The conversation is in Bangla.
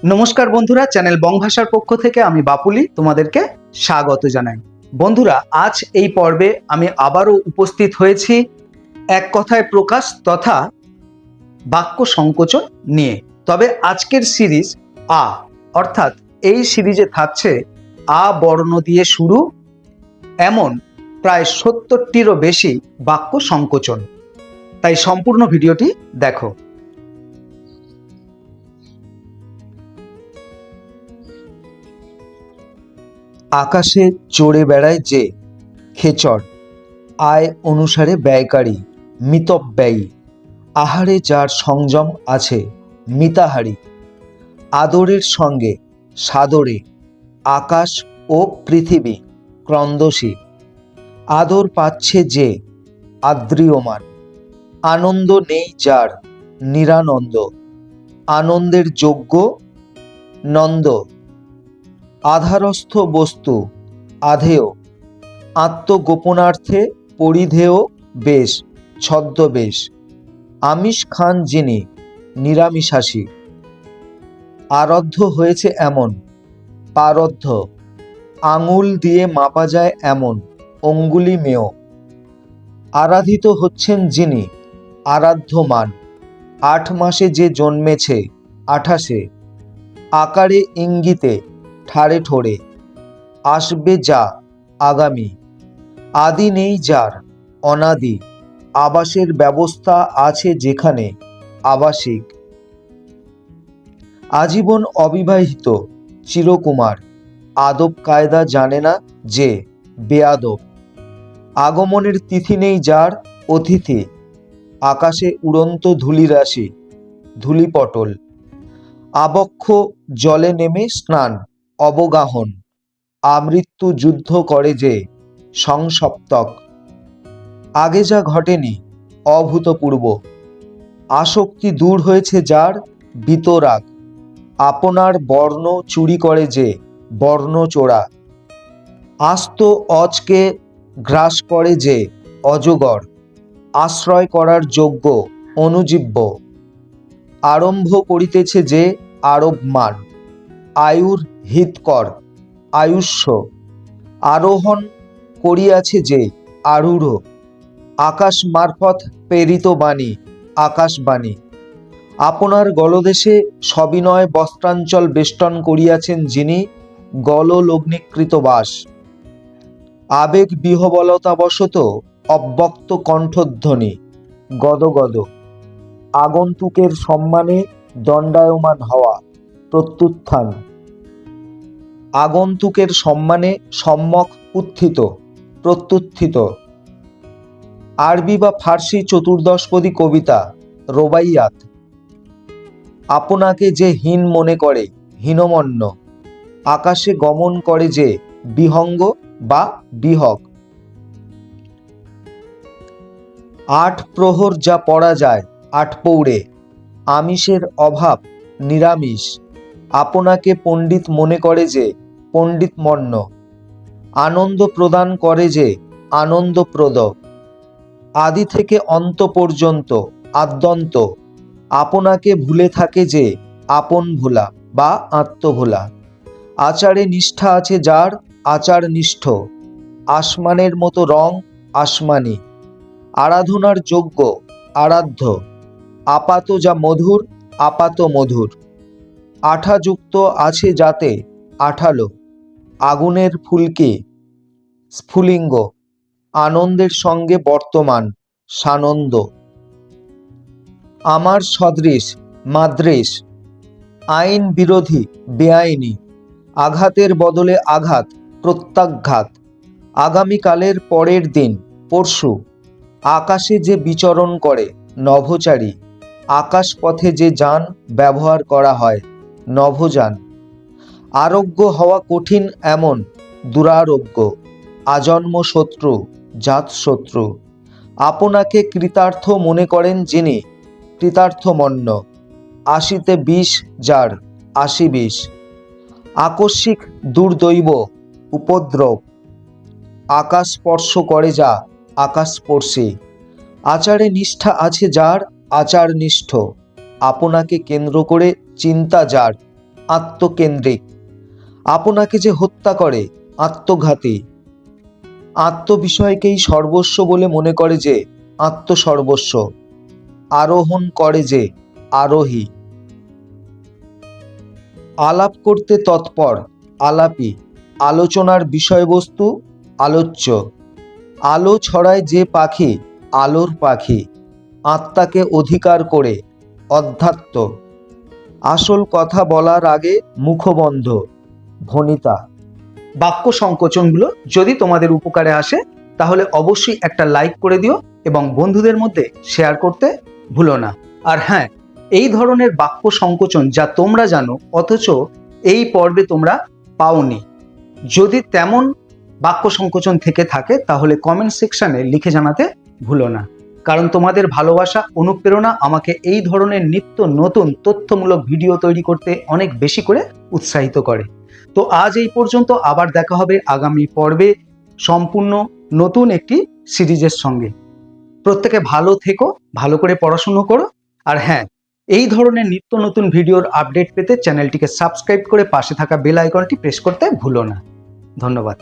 নমস্কার বন্ধুরা, চ্যানেল বং ভাষার পক্ষ থেকে আমি বাপুলি তোমাদেরকে স্বাগত জানাই। বন্ধুরা, আজ এই পর্বে আমি আবারও উপস্থিত হয়েছি এক কথায় প্রকাশ তথা বাক্য সংকোচন নিয়ে। তবে আজকের সিরিজ আ, অর্থাৎ এই সিরিজে থাকছে আ বর্ণ দিয়ে শুরু এমন প্রায় 70টিরও বেশি বাক্য সংকোচন। তাই সম্পূর্ণ ভিডিওটি দেখো। আকাশে চড়ে বেড়ায় যে, খেচর। আয় অনুসারে ব্যয়কারী, মিতব্যয়ী। আহারে যার সংযম আছে, মিতাহারী। আদরের সঙ্গে সাদরে, আকাশ ও পৃথিবী ক্রন্দসী। আদর পাচ্ছে যে, আদ্রিয়মান। আনন্দ নেই যার, নিরানন্দ। আনন্দের যোগ্য নন্দ। আধারস্থ বস্তু আধেয়, আত্মগোপনার্থে পরিধেয় বেশ, ছদ্মবেশ। আমিষ খান যিনি, নিরামিষাশী। আরদ্ধ হয়েছে এমন, পারদ্ধ। আঙুল দিয়ে মাপা যায় এমন, অঙ্গুলি মেয়। আরাধিত হচ্ছেন যিনি, আরাধ্যমান। 8 মাসে যে জন্মেছে, 28। আকারে ইঙ্গিতে ঠাড়ে ঠোড়ে, আসবে যা আগামী। আদি নেই যার, অনাদি। আবাসের ব্যবস্থা আছে যেখানে, আবাসিক। আজীবন অবিবাহিত, চিরকুমার। আদব কায়দা জানে না যে, বেয়াদব। আগমনের তিথি নেই যার, অতিথি। আকাশে উড়ন্ত ধূলিরাশি, ধূলিপটল। আবক্ষ জলে নেমে স্নান, অবগাহন। আমৃত্যু যুদ্ধ করে যে, সংসপ্তক। আগে যা ঘটেনি, অভূতপূর্ব। আসক্তি দূর হয়েছে যার, বিতরাগ। আপনার বর্ণ চুরি করে যে, বর্ণচোরা। আস্ত অজকে গ্রাস করে যে, অজগর। আশ্রয় করার যোগ্য, অনুজীব্য। আরম্ভ করিতেছে যে, আরবমান। আয়ুর হিতকর, আয়ুষ্য। আরোহণ করিয়াছে যে, আরূঢ়। আকাশ মারফত প্রেরিত বাণী, আকাশবাণী। আপনার গলদেশে সবিনয় বস্ত্রাঞ্চল বেষ্টন করিয়াছেন যিনি, গললগ্নীকৃত বাস। আবেগ বিহবলতাবশত অব্যক্ত কণ্ঠধ্বনি, গদগদ। আগন্তুকের সম্মানে দণ্ডায়মান হওয়া, প্রত্যুত্থান। আগন্তুকের সম্মানে সম্যক উত্থিত, প্রত্যুত্থিত। আরবি বা ফার্সি চতুর্দশপদী কবিতা, রোবাইয়াত। আপনাকে যে হীন মনে করে, হীনমন্য। আকাশে গমন করে যে, বিহঙ্গ বা বিহগ। 8 প্রহর যা পড়া যায়, 8 পৌড়ে। আমিষের অভাব, নিরামিষ। আপনাকে পণ্ডিত মনে করে যে, পণ্ডিতমন্য। আনন্দ প্রদান করে যে, আনন্দপ্রদ। আদি থেকে অন্ত পর্যন্ত, আদ্যন্ত। আপনাকে ভুলে থাকে যে, আপন ভোলা বা আত্মভোলা। আচারে নিষ্ঠা আছে যার, আচারনিষ্ঠ। আসমানের মতো রং, আসমানি। আরাধনার যোগ্য, আরাধ্য। আপাত যা মধুর, আপাত মধুর। আঠাযুক্ত আছে যাতে, আঠালো। আগুনের ফুলকি, স্ফুলিঙ্গ। আনন্দের সঙ্গে বর্তমান, সানন্দ। আমার সদৃশ, মাদ্রেশ। আইন বিরোধী, বেআইনি। আঘাতের বদলে আঘাত, প্রত্যাঘাত। আগামীকালের পরের দিন, পরশু। আকাশে যে বিচরণ করে, নভোচারী। আকাশপথে যে যান ব্যবহার করা হয়, নভোযান। আরোগ্য হওয়া কঠিন এমন, দুরারোগ্য। আজন্ম শত্রু, জাতশত্রু। আপনাকে কৃতার্থ মনে করেন যিনি, কৃতার্থমন্য। আশিতে বিষ যার, আশি বিষ। আকস্মিক দুর্দৈব, উপদ্রব। আকাশ স্পর্শ করে যা, আকাশস্পর্শী। আচারে নিষ্ঠা আছে যার, আচারনিষ্ঠ। আপনাকে কেন্দ্র করে চিন্তা যার, আত্মকেন্দ্রিক। আপনাকে যে হত্যা করে আত্মঘাতী। আত্মবিষয়কেই সর্বস্ব বলে মনে করে যে আত্মসর্বস্ব। আরোহণ করে যে আরোহী। আলাপ করতে তৎপর আলাপী। আলোচনার বিষয়বস্তু আলোচ্য। আলো ছড়ায় যে পাখি আলোর পাখি। আত্মাকে অধিকার করে অধ্যাত্ম। আসল কথা বলার আগে মুখবন্ধ ভণিতা। বাক্য সংকোচনগুলো যদি তোমাদের উপকারে আসে তাহলে অবশ্যই একটা লাইক করে দিও এবং বন্ধুদের মধ্যে শেয়ার করতে ভুলো না। আর হ্যাঁ, এই ধরনের বাক্য সংকোচন যা তোমরা জানো অথচ এই পর্বে তোমরা পাওনি, যদি তেমন বাক্য সংকোচন থেকে থাকে তাহলে কমেন্ট সেকশনে লিখে জানাতে ভুলো না, কারণ তোমাদের ভালোবাসা অনুপ্রেরণা আমাকে এই ধরনের নিত্য নতুন তথ্যমূলক ভিডিও তৈরি করতে অনেক বেশি করে উৎসাহিত করে। তো আজ এই পর্যন্ত, আবার দেখা হবে আগামী পর্বে সম্পূর্ণ নতুন একটি সিরিজের সঙ্গে। প্রত্যেকে ভালো থেকো, ভালো করে পড়াশুনো করো। আর হ্যাঁ, এই ধরনের নিত্য নতুন ভিডিওর আপডেট পেতে চ্যানেলটিকে সাবস্ক্রাইব করে পাশে থাকা বেল আইকনটি প্রেস করতে ভুলো না। ধন্যবাদ।